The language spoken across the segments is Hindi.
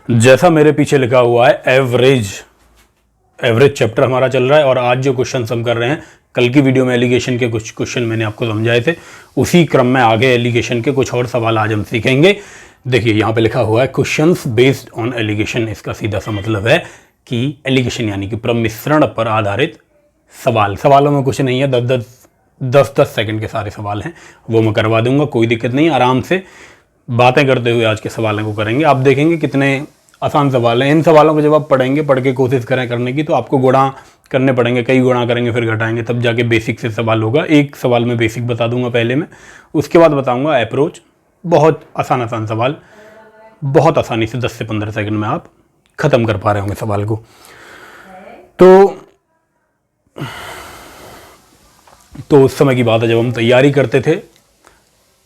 जैसा मेरे पीछे लिखा हुआ है एवरेज चैप्टर हमारा चल रहा है और आज जो क्वेश्चन हम कर रहे हैं, कल की वीडियो में एलिगेशन के कुछ क्वेश्चन मैंने आपको समझाए थे, उसी क्रम में आगे एलिगेशन के कुछ और सवाल आज हम सीखेंगे। देखिए यहाँ पे लिखा हुआ है क्वेश्चंस बेस्ड ऑन एलिगेशन। इसका सीधा सा मतलब है कि एलिगेशन यानी कि प्रमिश्रण पर आधारित सवाल। सवालों में कुछ नहीं है, 10 सेकंड के सारे सवाल हैं, वो मैं करवा दूंगा, कोई दिक्कत नहीं। आराम से बातें करते हुए आज के सवालों को करेंगे। आप देखेंगे कितने आसान सवाल हैं। इन सवालों को जब आप पढ़ेंगे, पढ़ के कोशिश करें करने की, तो आपको गुणा करने पड़ेंगे, कई गुणा करेंगे फिर घटाएंगे, तब जाके बेसिक से सवाल होगा। एक सवाल में बेसिक बता दूंगा पहले में, उसके बाद बताऊंगा अप्रोच। बहुत आसान सवाल, बहुत आसानी से 10 से 15 सेकंड में आप ख़त्म कर पा रहे होंगे सवाल को। तो उस समय की बात है जब हम तैयारी करते थे,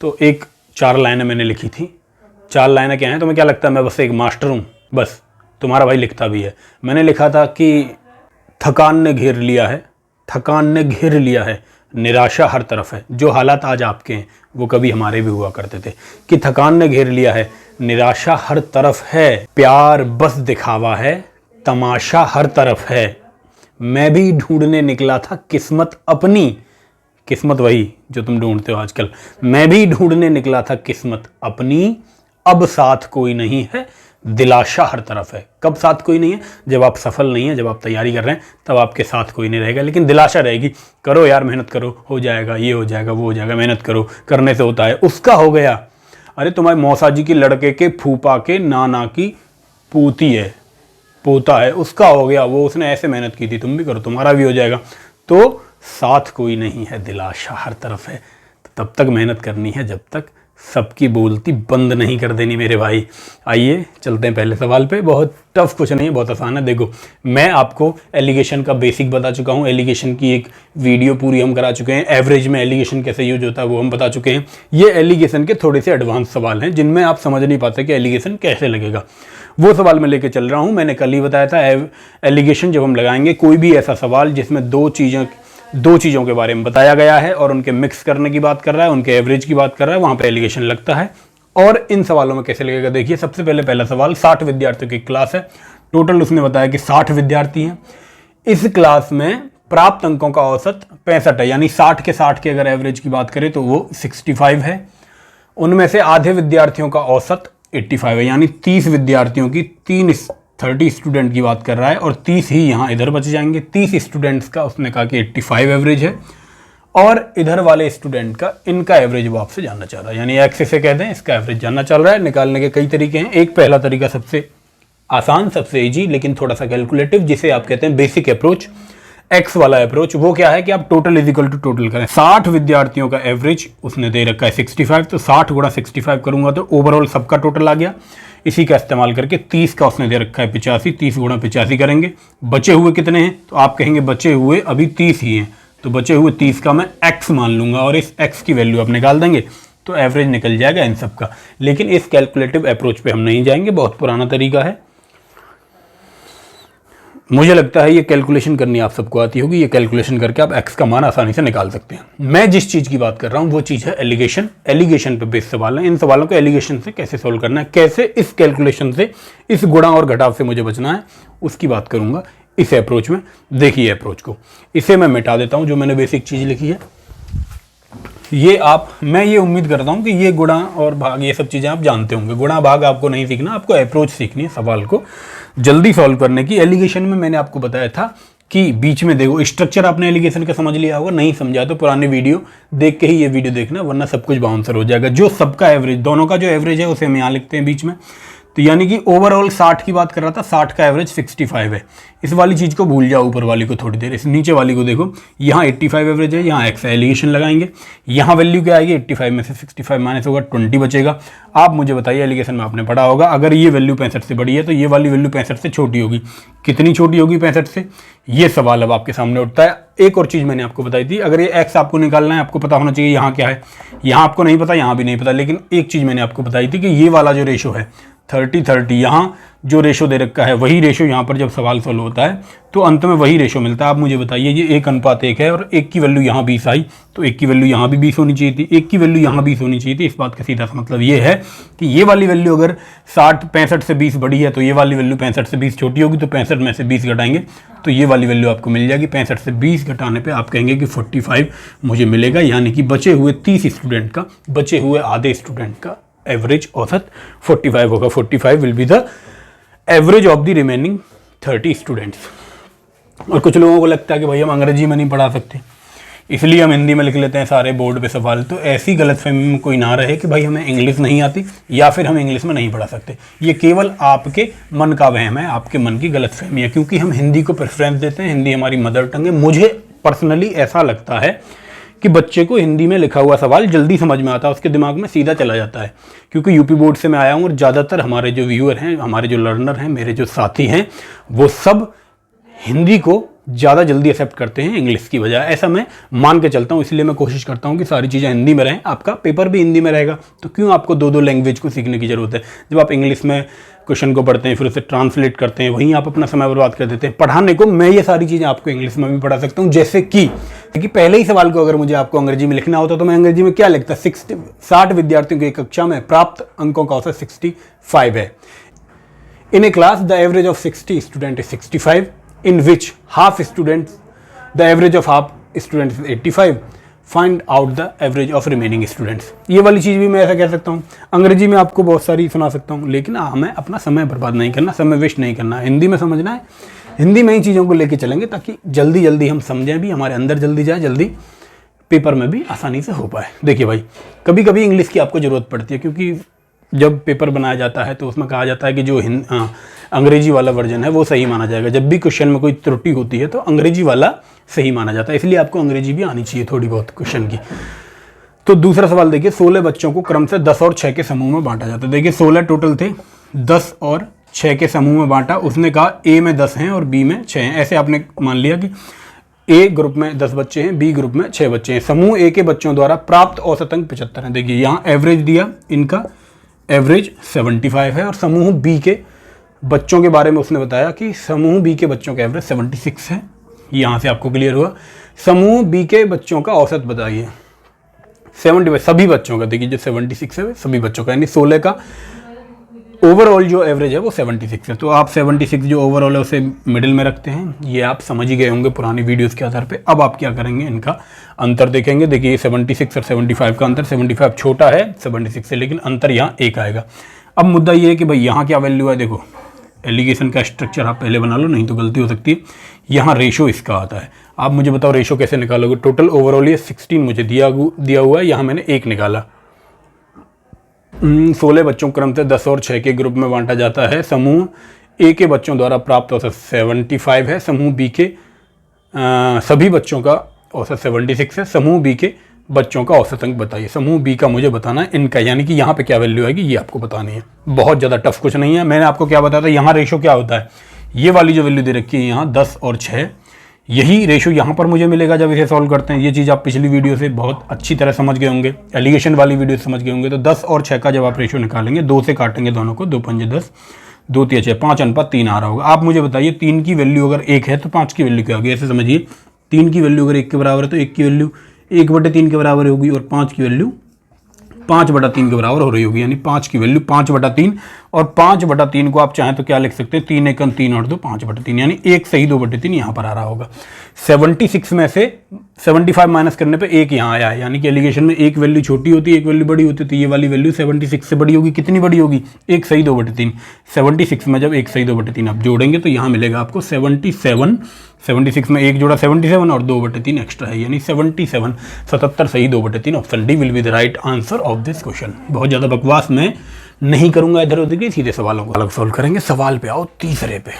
तो 4 लाइनें मैंने लिखी थी। 4 लाइनें क्या हैं? तुम्हें क्या लगता है मैं बस एक मास्टर हूँ? बस तुम्हारा भाई लिखता भी है। मैंने लिखा था कि थकान ने घेर लिया है, निराशा हर तरफ है। जो हालात आज आपके हैं वो कभी हमारे भी हुआ करते थे कि थकान ने घेर लिया है, निराशा हर तरफ है, प्यार बस दिखावा है, तमाशा हर तरफ है। मैं भी ढूंढने निकला था किस्मत अपनी, किस्मत वही जो तुम ढूंढते हो आजकल। मैं भी ढूंढने निकला था किस्मत अपनी, अब साथ कोई नहीं है, दिलाशा हर तरफ है। कब साथ कोई नहीं है? जब आप सफल नहीं है, जब आप तैयारी कर रहे हैं, तब आपके साथ कोई नहीं रहेगा, लेकिन दिलाशा रहेगी। करो यार, मेहनत करो, हो जाएगा, ये हो जाएगा, वो हो जाएगा, मेहनत करो, करने से होता है। उसका हो गया, अरे तुम्हारे मौसा जी की लड़के के फूफा के नाना की पोता है, उसका हो गया, वो उसने ऐसे मेहनत की थी, तुम भी करो, तुम्हारा भी हो जाएगा। तो साथ कोई नहीं है, दिलाशा हर तरफ है। तो तब तक मेहनत करनी है जब तक सबकी बोलती बंद नहीं कर देनी मेरे भाई। आइए चलते हैं पहले सवाल पे। बहुत टफ कुछ नहीं है, बहुत आसान है। देखो, मैं आपको एलिगेशन का बेसिक बता चुका हूँ, एलिगेशन की एक वीडियो पूरी हम करा चुके हैं, एवरेज में एलिगेशन कैसे यूज होता है वो हम बता चुके हैं। ये एलिगेशन के थोड़े से एडवांस सवाल हैं जिनमें आप समझ नहीं पाते कि एलिगेशन कैसे लगेगा। वो सवाल मैं लेके चल रहा हूँ। मैंने कल ही बताया था एलिगेशन जब हम लगाएंगे कोई भी ऐसा सवाल जिसमें दो चीज़ों के बारे में बताया गया है और उनके मिक्स करने की बात कर रहा है, उनके एवरेज की बात कर रहा है, वहाँ पे एलिगेशन लगता है। और इन सवालों में कैसे लगेगा, देखिए। सबसे पहला सवाल, 60 विद्यार्थियों की क्लास है, टोटल उसने बताया कि 60 विद्यार्थी हैं। इस क्लास में प्राप्त अंकों का औसत 65 है, यानी 60 के अगर एवरेज की बात करें तो वो 65 है। उनमें से आधे विद्यार्थियों का औसत 85 है, यानी 30 विद्यार्थियों की 30 स्टूडेंट की बात कर रहा है और 30 ही यहाँ इधर बच जाएंगे। 30 स्टूडेंट्स का उसने कहा कि 85 एवरेज है और इधर वाले स्टूडेंट का, इनका एवरेज वो आपसे जानना चाह रहा है, यानी एक्स से कह दें, इसका एवरेज जानना चल रहा है। निकालने के कई तरीके हैं। एक पहला तरीका सबसे आसान, सबसे ईजी, लेकिन थोड़ा सा कैलकुलेटिव, जिसे आप कहते हैं बेसिक अप्रोच, एक्स वाला अप्रोच। वो क्या है कि आप total is equal to total करें। 60 विद्यार्थियों का एवरेज उसने दे रखा है 65, तो 60 गुणा 65 करूंगा तो ओवरऑल सबका टोटल आ गया। इसी का इस्तेमाल करके 30 का उसने दे रखा है 85, 30 गुणा 85 करेंगे। बचे हुए कितने हैं? तो आप कहेंगे बचे हुए अभी 30 ही हैं, तो बचे हुए 30 का मैं एक्स मान लूंगा और इस एक्स की वैल्यू आप निकाल देंगे तो एवरेज निकल जाएगा इन सब का। लेकिन इस कैलकुलेटिव अप्रोच पे हम नहीं जाएंगे, बहुत पुराना तरीका है। मुझे लगता है ये कैलकुलेशन करनी आप सबको आती होगी। ये कैलकुलेशन करके आप एक्स का मान आसानी से निकाल सकते हैं। मैं जिस चीज़ की बात कर रहा हूँ वो चीज़ है एलिगेशन। एलिगेशन पे बेस्ड सवाल है। इन सवालों को एलिगेशन से कैसे सोल्व करना है, कैसे इस कैलकुलेशन से, इस गुणा और घटाव से मुझे बचना है, उसकी बात करूँगा इस अप्रोच में। देखिए अप्रोच को, इसे मैं मिटा देता हूँ जो मैंने बेसिक चीज़ लिखी है। मैं ये उम्मीद करता हूँ कि ये गुणा और भाग, ये सब चीज़ें आप जानते होंगे। गुणा भाग आपको नहीं सीखना, आपको अप्रोच सीखनी है सवाल को जल्दी सॉल्व करने की। एलिगेशन में मैंने आपको बताया था कि बीच में देखो, स्ट्रक्चर आपने एलिगेशन का समझ लिया होगा, नहीं समझा तो पुरानी वीडियो देख के ही ये वीडियो देखना, वरना सब कुछ बाउंसर हो जाएगा। जो सबका एवरेज, दोनों का जो एवरेज है उसे हम यहाँ लिखते हैं बीच में। तो यानी कि ओवरऑल 60 की बात कर रहा था, 60 का एवरेज 65 है। इस वाली चीज़ को भूल जाओ, ऊपर वाली को थोड़ी देर, इस नीचे वाली को देखो। यहाँ 85 एवरेज है, यहाँ एक्स एलिगेशन लगाएंगे, यहाँ वैल्यू क्या आएगी, 85 में से 65 माइनस होगा, 20 बचेगा। आप मुझे बताइए, एलिगेशन में आपने पढ़ा होगा, अगर ये वैल्यू 65 से बड़ी है तो ये वाली वैल्यू 65 से छोटी होगी। कितनी छोटी होगी 65 से? ये सवाल अब आपके सामने उठता है। एक और चीज़ मैंने आपको बताई थी, अगर ये एक्स आपको निकालना है, आपको पता होना चाहिए यहाँ क्या है। यहाँ आपको नहीं पता, यहाँ भी नहीं पता, लेकिन एक चीज़ मैंने आपको बताई थी कि ये वाला जो रेशो है 30-30, यहाँ जो रेशो दे रखा है वही रेशो यहाँ पर जब सवाल सॉल्व होता है तो अंत में वही रेशो मिलता है। आप मुझे बताइए, ये 1:1 है और 1 की वैल्यू यहाँ 20 आई, तो 1 की वैल्यू यहाँ भी 20 होनी चाहिए थी, 1 की वैल्यू यहाँ 20 होनी चाहिए थी। इस बात का सीधा सा मतलब ये है कि ये वाली वैल्यू अगर 65 से 20 बड़ी है तो ये वाली वैल्यू 65 से 20 छोटी होगी, तो 65 में से 20 घटाएंगे तो ये वाली वैल्यू आपको मिल जाएगी। 65 से 20 घटाने पर आप कहेंगे कि 45 मुझे मिलेगा, यानी कि बचे हुए 30 स्टूडेंट का, बचे हुए आधे स्टूडेंट का एवरेज औसत 45 होगा। 45 will be the average of the remaining 30 students. और कुछ लोगों को लगता है कि भाई हम अंग्रेजी में नहीं पढ़ा सकते, इसलिए हम हिंदी में लिख लेते हैं सारे बोर्ड पे सवाल। तो ऐसी गलतफहमी में कोई ना रहे कि भाई हमें इंग्लिश नहीं आती या फिर हम इंग्लिश में नहीं पढ़ा सकते। ये केवल आपके मन का वहम है, आपके मन की गलतफहमी है, क्योंकि हम हिंदी को प्रेफरेंस देते हैं, हिंदी हमारी मदर टंग है। मुझे पर्सनली ऐसा लगता है कि बच्चे को हिंदी में लिखा हुआ सवाल जल्दी समझ में आता है, उसके दिमाग में सीधा चला जाता है। क्योंकि यूपी बोर्ड से मैं आया हूँ और ज़्यादातर हमारे जो व्यूअर हैं, हमारे जो लर्नर हैं, मेरे जो साथी हैं, वो सब हिंदी को ज़्यादा जल्दी एक्सेप्ट करते हैं इंग्लिश की बजाय। ऐसा मैं मान के चलता हूँ, इसलिए मैं कोशिश करता हूँ कि सारी चीज़ें हिंदी में रहें। आपका पेपर भी हिंदी में रहेगा, तो क्यों आपको दो लैंग्वेज को सीखने की ज़रूरत है। जब आप इंग्लिश में क्वेश्चन को पढ़ते हैं फिर उसे ट्रांसलेट करते हैं, वहीं आप अपना समय बर्बाद कर देते हैं। पढ़ाने को मैं ये सारी चीज़ें आपको इंग्लिश में भी पढ़ा सकता हूँ। जैसे कि पहले ही सवाल को अगर मुझे आपको अंग्रेजी में लिखना होता तो मैं अंग्रेजी में क्या लिखता, 60 विद्यार्थियों की कक्षा में प्राप्त अंकों का औसत 65 है। In a class the average of 60 student is 65, in which half students the average of half students is 85, find out the average of remaining students. ये वाली चीज़ भी मैं ऐसा कह सकता हूँ। अंग्रेजी में आपको बहुत सारी सुना सकता हूँ, लेकिन हमें अपना समय बर्बाद नहीं करना, समय वेस्ट नहीं करना, हिंदी में समझना है। हिंदी में ही चीज़ों को लेके चलेंगे ताकि जल्दी जल्दी हम समझें भी, हमारे अंदर जल्दी जाए, जल्दी पेपर में भी आसानी से हो पाए। देखिए भाई, कभी कभी इंग्लिश की आपको ज़रूरत पड़ती है, क्योंकि जब पेपर बनाया जाता है तो उसमें कहा जाता है कि जो अंग्रेजी वाला वर्जन है वो सही माना जाएगा। जब भी क्वेश्चन में कोई त्रुटि होती है तो अंग्रेजी वाला सही माना जाता है, इसलिए आपको अंग्रेजी भी आनी चाहिए थोड़ी बहुत क्वेश्चन की। तो दूसरा सवाल देखिए, 16 बच्चों को क्रम से 10 और 6 के समूह में बांटा जाता है। देखिए 16 टोटल थे, 10 और 6 के समूह में बांटा। उसने कहा ए में 10 हैं और बी में 6 हैं। ऐसे आपने मान लिया कि ए ग्रुप में 10 बच्चे हैं, बी ग्रुप में 6 बच्चे हैं। समूह ए के बच्चों द्वारा प्राप्त औसत अंक 75 है। देखिए यहाँ एवरेज दिया, इनका एवरेज 75 है। और समूह बी के बच्चों के बारे में उसने बताया कि समूह बी के बच्चों का एवरेज 76 है। यहाँ से आपको क्लियर हुआ। समूह बी के बच्चों का औसत बताइए, 75 सभी बच्चों का। देखिए जो 76 है सभी बच्चों का, यानी 16 का ओवरऑल जो एवरेज है वो 76 है। तो आप 76 जो ओवरऑल है उसे मिडिल में रखते हैं। ये आप समझ ही गए होंगे पुरानी वीडियोस के आधार पे। अब आप क्या करेंगे, इनका अंतर देखेंगे। देखिए 76 और 75 का अंतर, 75 छोटा है 76 से, लेकिन अंतर यहाँ 1 आएगा। अब मुद्दा ये है कि भाई यहाँ क्या वैल्यू है। देखो एलिगेशन का स्ट्रक्चर आप पहले बना लो, नहीं तो गलती हो सकती है। यहाँ रेशो इसका आता है। आप मुझे बताओ रेशो कैसे निकालोगे। टोटल ओवरऑल ये 16 मुझे दिया हुआ है, यहाँ मैंने 1 निकाला। 16 बच्चों क्रम से 10 और 6 के ग्रुप में बांटा जाता है। समूह ए के बच्चों द्वारा प्राप्त औसत 75 है। समूह बी के सभी बच्चों का औसत 76 है। समूह बी के बच्चों का औसत अंक बताइए। समूह बी का मुझे बताना है इनका, यानी कि यहाँ पे क्या वैल्यू आएगी ये आपको बतानी है। बहुत ज़्यादा टफ कुछ नहीं है। मैंने आपको क्या बताया था, यहाँ रेशो क्या होता है। ये वाली जो वैल्यू दे रखी है यहाँ 10 और 6, यही रेशो यहाँ पर मुझे मिलेगा जब इसे सॉल्व करते हैं। ये चीज़ आप पिछली वीडियो से बहुत अच्छी तरह समझ गए होंगे, एलिगेशन वाली वीडियो समझ गए होंगे। तो 10 और 6 का जब आप रेशो निकालेंगे, 2 से काटेंगे दोनों को, 2 पंजे 10, 2 तिया 6, 5:3 आ रहा होगा। आप मुझे बताइए 3 की वैल्यू अगर 1 है तो 5 की वैल्यू क्या होगी। ऐसे समझिए 3 की वैल्यू अगर 1 के बराबर है तो 1 की वैल्यू 1/3 के बराबर होगी और 5 की वैल्यू 5/3 के बराबर हो रही होगी। यानी 5 की वैल्यू 5/3, और 5/3 को आप चाहें तो क्या लिख सकते हैं, 3 एकम 3 और 2 5/3, यानी 1 सही 2/3 यहाँ पर आ रहा होगा। 76 में से 75 माइनस करने पे 1 यहाँ आया है, यानी कि एलिगेशन में एक वैल्यू छोटी होती है एक वैल्यू बड़ी होती है। तो ये वाली वैल्यू 76 से बड़ी होगी। कितनी बड़ी होगी, 1 सही 2/3। 76 में जब 1 सही 2/3 आप जोड़ेंगे तो यहाँ मिलेगा आपको 77। 76 में 1 जोड़ा 77 और 2/3 एक्स्ट्रा है, यानी 77। 77 सही 2/3, option D will be the right answer of this question. बहुत ज़्यादा बकवास मैं नहीं करूंगा इधर उधर की, सीधे सवालों को अलग सॉल्व करेंगे। सवाल पे आओ तीसरे पे।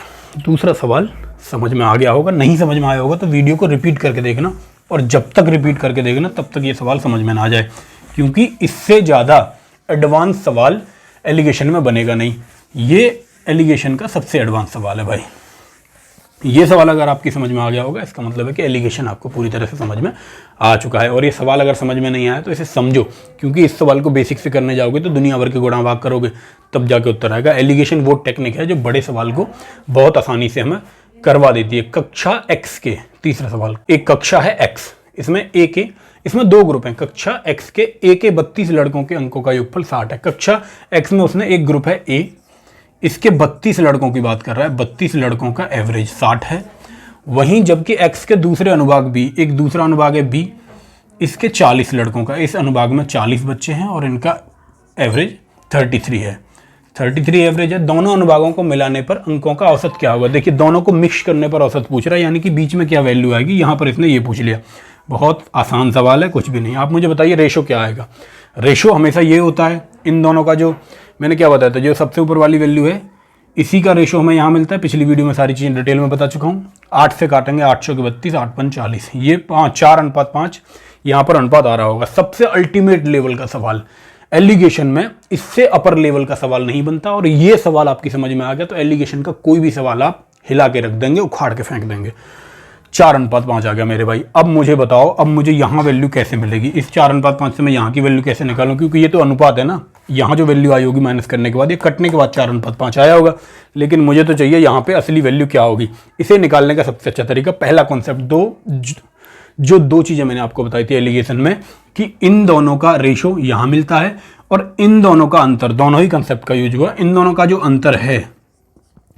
दूसरा सवाल समझ में आ गया होगा, नहीं समझ में आया होगा तो वीडियो को रिपीट करके देखना, और जब तक रिपीट करके देखना तब तक ये सवाल समझ में ना आ जाए, क्योंकि इससे ज़्यादा एडवांस सवाल एलिगेशन में बनेगा नहीं। ये एलिगेशन का सबसे एडवांस सवाल है भाई। ये सवाल अगर आपकी समझ में आ गया होगा, इसका मतलब है कि एलिगेशन आपको पूरी तरह से समझ में आ चुका है। और ये सवाल अगर समझ में नहीं आया तो इसे समझो, क्योंकि इस सवाल को बेसिक से करने जाओगे तो दुनिया भर के गुणा भाग करोगे तब जाके उत्तर आएगा। एलिगेशन वो टेक्निक है जो बड़े सवाल को बहुत आसानी से हमें करवा देती है। कक्षा एक्स के, तीसरा सवाल, एक कक्षा है एक्स, इसमें ए के, इसमें दो ग्रुप हैं। कक्षा एक्स के ए के 32 लड़कों के अंकों का योगफल 60 है। कक्षा एक्स में उसने एक ग्रुप है ए, इसके 32 लड़कों की बात कर रहा है, 32 लड़कों का एवरेज 60 है। वहीं जबकि एक्स के दूसरे अनुभाग बी, एक दूसरा अनुभाग है बी, इसके 40 लड़कों का, इस अनुभाग में 40 बच्चे हैं और इनका एवरेज 33 है। 33 एवरेज है। दोनों अनुभागों को मिलाने पर अंकों का औसत क्या होगा? देखिए दोनों को मिक्स करने पर औसत पूछ रहा है, यानी कि बीच में क्या वैल्यू आएगी, यहाँ पर इसने ये पूछ लिया। बहुत आसान सवाल है, कुछ भी नहीं। आप मुझे बताइए रेशो क्या आएगा। रेशो हमेशा ये होता है, इन दोनों का जो मैंने क्या बताया था, जो सबसे ऊपर वाली वैल्यू है इसी का रेशो हमें यहाँ मिलता है। पिछली वीडियो में सारी चीज़ें डिटेल में बता चुका हूँ। 8 से काटेंगे, 800 के 32, 8 5 40, ये 4:5, यहाँ पर अनुपात आ रहा होगा। सबसे अल्टीमेट लेवल का सवाल एलिगेशन में, इससे अपर लेवल का सवाल नहीं बनता। और ये सवाल आपकी समझ में आ गया तो एलिगेशन का कोई भी सवाल आप हिला के रख देंगे, उखाड़ के फेंक देंगे। 4:5 आ गया मेरे भाई। अब मुझे बताओ, अब मुझे यहाँ वैल्यू कैसे मिलेगी? इस 4:5 से मैं यहाँ की वैल्यू कैसे निकालूं? क्योंकि ये तो अनुपात है ना, यहाँ जो वैल्यू आई होगी माइनस करने के बाद, ये कटने के बाद 4:5 आया होगा। लेकिन मुझे तो चाहिए यहाँ पे असली वैल्यू क्या होगी। इसे निकालने का सबसे अच्छा तरीका, पहला कॉन्सेप्ट, दो चीज़ें मैंने आपको बताई थी एलिगेशन में, कि इन दोनों का रेशो यहाँ मिलता है और इन दोनों का अंतर, दोनों ही कंसेप्ट का यूज हुआ। इन दोनों का जो अंतर है,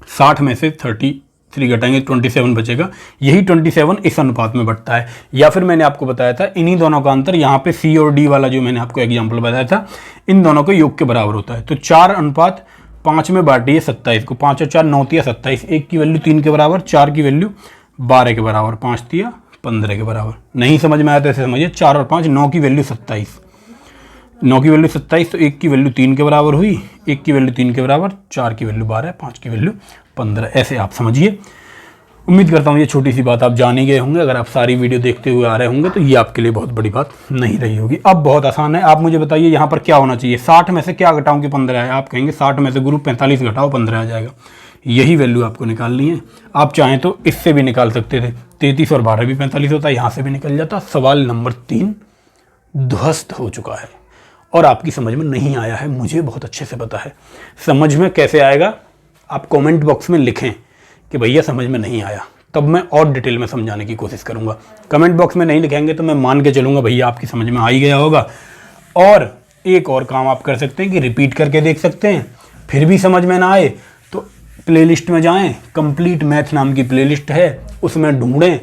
60 में से 33 घटाएंगे 27 बचेगा, यही 27 इस अनुपात में बढ़ता है। या फिर मैंने आपको बताया था इन्हीं दोनों का अंतर, यहाँ पे सी और डी वाला जो मैंने आपको एग्जांपल बताया था, इन दोनों के योग के बराबर होता है। तो 4:5 में बांटिए 27 को, 5 और 4 9 तिया 27, 1 की वैल्यू 3 के बराबर, 4 की वैल्यू 12 के बराबर, 5 तिया 15 के बराबर। नहीं समझ में आया तो ऐसे समझिए, 4 और 5, 9 की वैल्यू 27, 9 की वैल्यू 27, तो 1 की वैल्यू 3 के बराबर हुई, 1 की वैल्यू 3 के बराबर, 4 की वैल्यू 12, 5 की वैल्यू 15, ऐसे आप समझिए। उम्मीद करता हूँ ये छोटी सी बात आप जान ही गए होंगे। अगर आप सारी वीडियो देखते हुए आ रहे होंगे तो ये आपके लिए बहुत बड़ी बात नहीं रही होगी। अब बहुत आसान है, आप मुझे बताइए यहाँ पर क्या होना चाहिए। 60 में से क्या घटाऊँ कि 15 है? आप कहेंगे 60 में से गुरु 45 घटाओ 15 आ जाएगा। यही वैल्यू आपको निकालनी है। आप चाहें तो इससे भी निकाल सकते थे, 33 और 12 भी 45 होता है, यहाँ से भी निकल जाता। सवाल नंबर 3 ध्वस्त हो चुका है और आपकी समझ में नहीं आया है, मुझे बहुत अच्छे से पता है। समझ में कैसे आएगा आप कमेंट बॉक्स में लिखें कि भैया समझ में नहीं आया, तब मैं और डिटेल में समझाने की कोशिश करूंगा। कमेंट बॉक्स में नहीं लिखेंगे तो मैं मान के चलूंगा भैया आपकी समझ में आ ही गया होगा। और एक और काम आप कर सकते हैं कि रिपीट करके देख सकते हैं, फिर भी समझ में ना आए तो प्लेलिस्ट में जाएं, कंप्लीट मैथ नाम की प्लेलिस्ट है, उसमें ढूंढें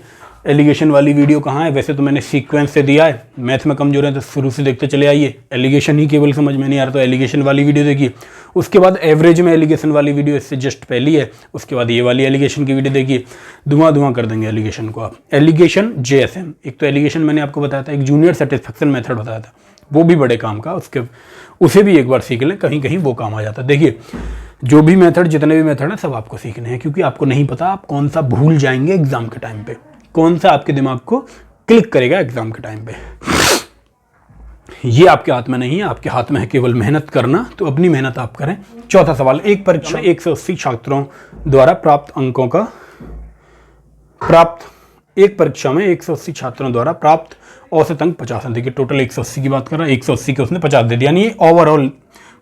एलिगेशन वाली वीडियो कहाँ है। वैसे तो मैंने सीक्वेंस से दिया है, मैथ में कमजोर है तो शुरू से देखते चले आइए। एलिगेशन ही केवल समझ में नहीं आ रहा तो एलिगेशन वाली वीडियो देखिए, उसके बाद एवरेज में एलिगेशन वाली वीडियो इससे जस्ट पहली है, उसके बाद ये वाली एलिगेशन की वीडियो देखिए। धुआं कर देंगे एलिगेशन को आप। एलिगेशन JSM, एक तो एलिगेशन मैंने आपको बताया था, एक जूनियर सेटिस्फेक्शन मेथड बताया था, वो भी बड़े काम का, उसे भी एक बार सीख लें, कहीं कहीं वो काम आ जाता है। देखिए जो भी मेथड, जितने भी मेथड हैं सब आपको सीखने हैं, क्योंकि आपको नहीं पता आप कौन सा भूल जाएंगे एग्जाम के टाइम पे, कौन सा आपके दिमाग को क्लिक करेगा एग्जाम के टाइम पे। ये आपके हाथ में नहीं है, आपके हाथ में है केवल मेहनत करना, तो अपनी मेहनत आप करें। चौथा सवाल, एक परीक्षा में 180 छात्रों द्वारा प्राप्त अंकों का एक परीक्षा में 180 छात्रों द्वारा प्राप्त औसत अंक 50 है। देखिए टोटल 180 की बात कर रहा है, 180 के उसने 50 दे दिया, यानी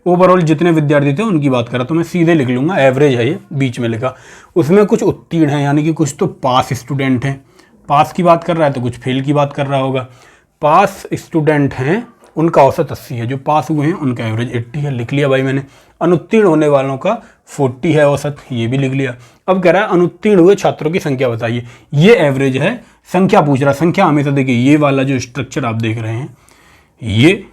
ओवरऑल जितने विद्यार्थी थे उनकी बात कर रहा, तो मैं सीधे लिख लूंगा एवरेज है, ये बीच में लिखा। उसमें कुछ उत्तीर्ण है, यानी कि कुछ तो पास स्टूडेंट हैं, पास की बात कर रहा है तो कुछ फेल की बात कर रहा होगा। पास स्टूडेंट हैं उनका औसत 80 है, जो पास हुए हैं उनका एवरेज 80 है, लिख लिया भाई मैंने। अनुत्तीर्ण होने वालों का 40 है औसत, ये भी लिख लिया। अब कह रहा है अनुत्तीर्ण हुए छात्रों की संख्या बताइए, ये एवरेज है, संख्या पूछ रहा है। संख्या हमेशा देखिए, ये वाला जो स्ट्रक्चर आप देख रहे हैं ये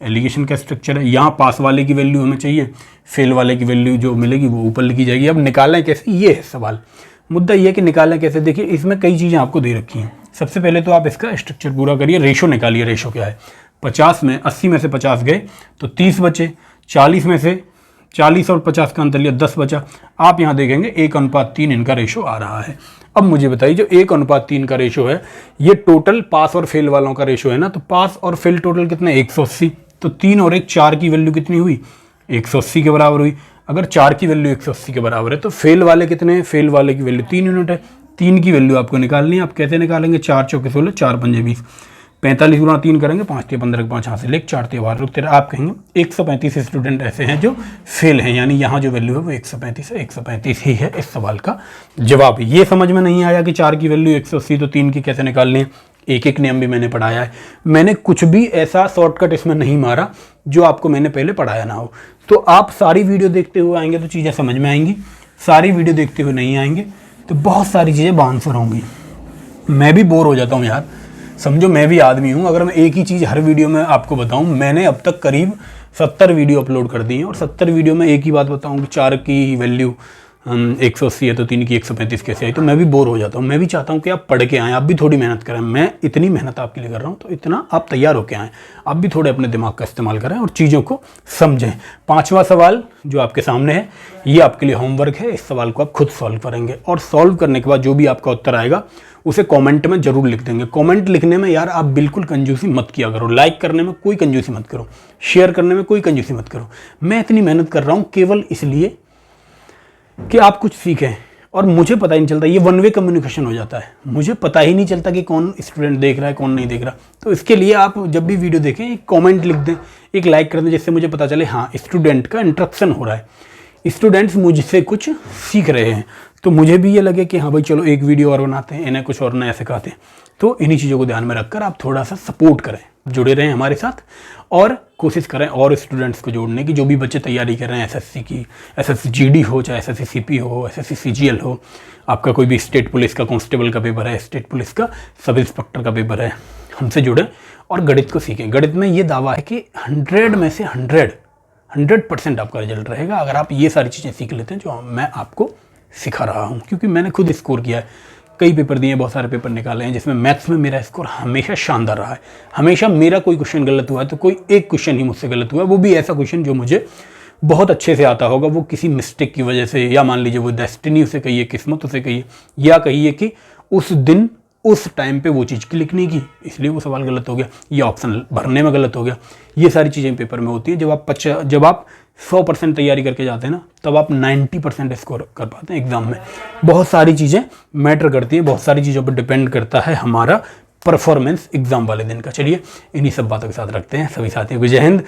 एलिगेशन का स्ट्रक्चर है। यहाँ पास वाले की वैल्यू हमें चाहिए, फेल वाले की वैल्यू जो मिलेगी वो ऊपर लिखी जाएगी। अब निकालें कैसे, ये है सवाल। मुद्दा ये है कि निकालें कैसे। देखिए इसमें कई चीज़ें आपको दे रखी हैं। सबसे पहले तो आप इसका स्ट्रक्चर पूरा करिए, रेशो निकालिए। रेशो क्या है, 80 में से 50 गए तो 30 बचे, 40 में से 40 और 50 का अंतर लिया 10 बचा। आप यहाँ देखेंगे 1:3 इनका रेशो आ रहा है। अब मुझे बताइए जो 1:3 का रेशो है, ये टोटल पास और फेल वालों का रेशो है ना, तो पास और फेल टोटल कितने, 180, तो 3 और 1 4 की वैल्यू कितनी हुई, 180 के बराबर हुई। अगर 4 की वैल्यू 180 के बराबर है तो फेल वाले कितने हैं, फेल वाले की वैल्यू 3 यूनिट है। 3 की वैल्यू आपको निकालनी है। आप कैसे निकालेंगे, 4 चौके 16, 4 पंजे 20, 45 गुना 3 करेंगे, 5 के 15 के 5 हाथ से लेक 4 त्यौहार रुक तेरा। आप कहेंगे 135 स्टूडेंट ऐसे हैं जो फेल हैं, यानी यहाँ जो वैल्यू है वो 135 है। 135 ही है इस सवाल का जवाब। ये समझ में नहीं आया कि 4 की वैल्यू 180 तो 3 की कैसे निकालनी है। एक एक नियम भी मैंने पढ़ाया है, मैंने कुछ भी ऐसा शॉर्टकट इसमें नहीं मारा जो आपको मैंने पहले पढ़ाया ना हो। तो आप सारी वीडियो देखते हुए आएंगे तो चीज़ें समझ में आएंगी, सारी वीडियो देखते हुए नहीं आएंगे तो बहुत सारी चीज़ें बाउंसर होंगी। मैं भी बोर हो जाता हूँ यार, समझो मैं भी आदमी हूँ। अगर मैं एक ही चीज़ हर वीडियो में आपको बताऊँ, मैंने अब तक करीब 70 वीडियो अपलोड कर दी हैं और 70 वीडियो में एक ही बात बताऊँ कि 4 की वैल्यू 180 है तो 3 की 135 कैसे आई, तो मैं भी बोर हो जाता हूँ। मैं भी चाहता हूँ कि आप पढ़ के आएँ, आप भी थोड़ी मेहनत करें। मैं इतनी मेहनत आपके लिए कर रहा हूँ तो इतना आप तैयार होकर आएँ, आप भी थोड़े अपने दिमाग का इस्तेमाल करें और चीज़ों को समझें। 5वां सवाल जो आपके सामने है ये आपके लिए होमवर्क है। इस सवाल को आप खुद सॉल्व करेंगे और सॉल्व करने के बाद जो भी आपका उत्तर आएगा उसे कमेंट में जरूर लिख देंगे। कमेंट लिखने में यार आप बिल्कुल कंजूसी मत किया करो, लाइक करने में कोई कंजूसी मत करो, शेयर करने में कोई कंजूसी मत करो। मैं इतनी मेहनत कर रहा हूँ केवल इसलिए कि आप कुछ सीखें और मुझे पता ही नहीं चलता, ये वन वे कम्युनिकेशन हो जाता है, मुझे पता ही नहीं चलता कि कौन स्टूडेंट देख रहा है कौन नहीं देख रहा। तो इसके लिए आप जब भी वीडियो देखें एक कमेंट लिख दें, एक लाइक कर दें, जिससे मुझे पता चले हाँ स्टूडेंट का इंटरेक्शन हो रहा है, स्टूडेंट्स मुझसे कुछ सीख रहे हैं। तो मुझे भी ये लगे कि हाँ भाई चलो एक वीडियो और बनाते हैं, इन्हें कुछ और नया सिखाते हैं। तो इन्हीं चीज़ों को ध्यान में रखकर आप थोड़ा सा सपोर्ट करें, जुड़े रहें हमारे साथ और कोशिश करें और स्टूडेंट्स को जोड़ने की। जो भी बच्चे तैयारी कर रहे हैं एसएससी की, एसएससी जीडी हो, चाहे एसएससी सीपी हो, एसएससी सीजीएल हो, आपका कोई भी स्टेट पुलिस का कांस्टेबल का पेपर है, स्टेट पुलिस का सब इंस्पेक्टर का पेपर है, हमसे जुड़ें और गणित को सीखें। गणित में ये दावा है कि 100 में से 100% आपका रिजल्ट रहेगा अगर आप ये सारी चीज़ें सीख लेते हैं जो मैं आपको सिखा रहा हूँ। क्योंकि मैंने खुद स्कोर किया है, कई पेपर दिए, बहुत सारे पेपर निकाले हैं, जिसमें मैथ्स में मेरा स्कोर हमेशा शानदार रहा है। हमेशा मेरा कोई क्वेश्चन गलत हुआ है तो कोई एक क्वेश्चन ही मुझसे गलत हुआ है, वो भी ऐसा क्वेश्चन जो मुझे बहुत अच्छे से आता होगा, वो किसी मिस्टेक की वजह से, या मान लीजिए वो डेस्टिनी उसे कहिए, किस्मत उसे कहिए, या कहिए कि उस दिन उस टाइम पे वो चीज़ क्लिक नहीं की इसलिए वो सवाल गलत हो गया, या ऑप्शन भरने में गलत हो गया। ये सारी चीज़ें पेपर में होती हैं। जब आप 100% तैयारी करके जाते हैं ना, तब आप 90% स्कोर कर पाते हैं एग्जाम में। बहुत सारी चीज़ें मैटर करती हैं, बहुत सारी चीज़ों पर डिपेंड करता है हमारा परफॉर्मेंस एग्जाम वाले दिन का। चलिए इन्हीं सब बातों के साथ रखते हैं। सभी साथियों को जय हिंद,